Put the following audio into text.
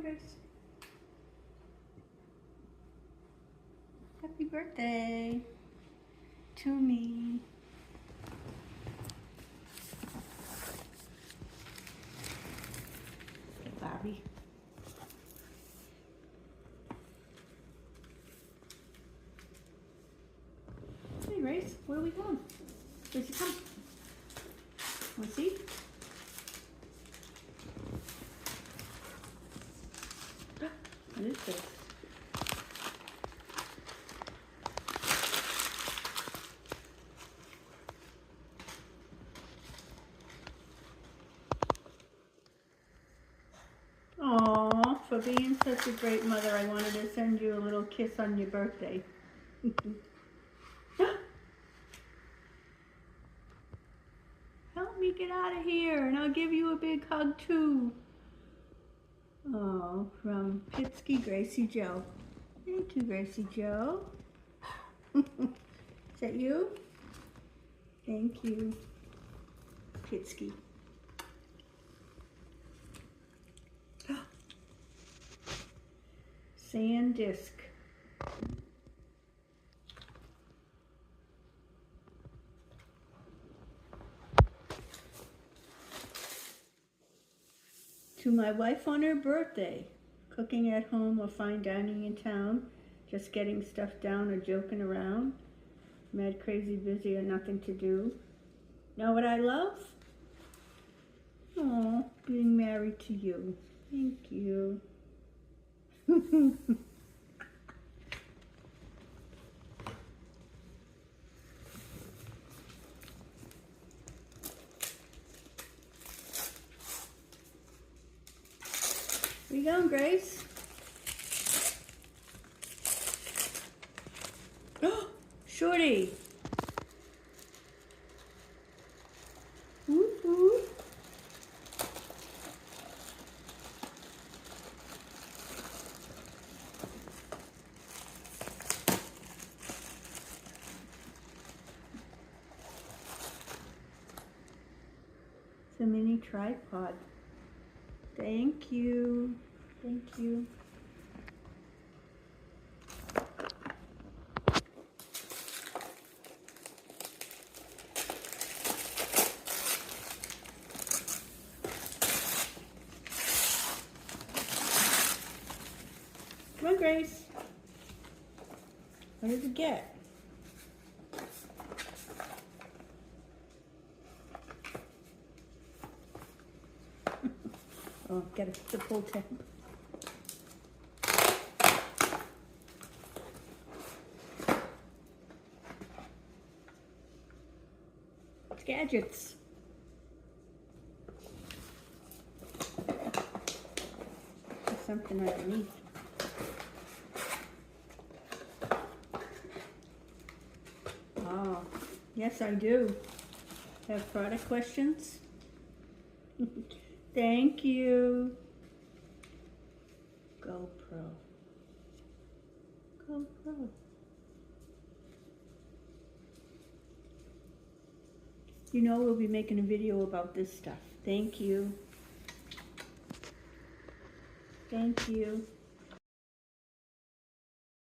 Grace. Happy birthday to me. Bobby. Hey, Grace, where are we going? Where'd you come? Want to see? What is this? Aww, for being such a great mother, I wanted to send you a little kiss on your birthday. Help me get out of here, and I'll give you a big hug too. Oh, from Pitsky Gracie Joe. Thank you, Gracie Joe. Is that you? Thank you, Pitsky. Sand disc. To my wife on her birthday, cooking at home or fine dining in town, just getting stuff down or joking around, mad crazy busy or nothing to do. Know what I love? Aw, being married to you. Thank you. Where you going, Grace? Oh, Shorty. Whoop, whoop. It's a mini tripod. Thank you. Thank you. Come on, Grace. What did you get? Oh, get the pull tab. It's gadgets. There's something underneath. Oh, yes I do. Have product questions? Thank you. GoPro. GoPro. You know we'll be making a video about this stuff. Thank you. Thank you.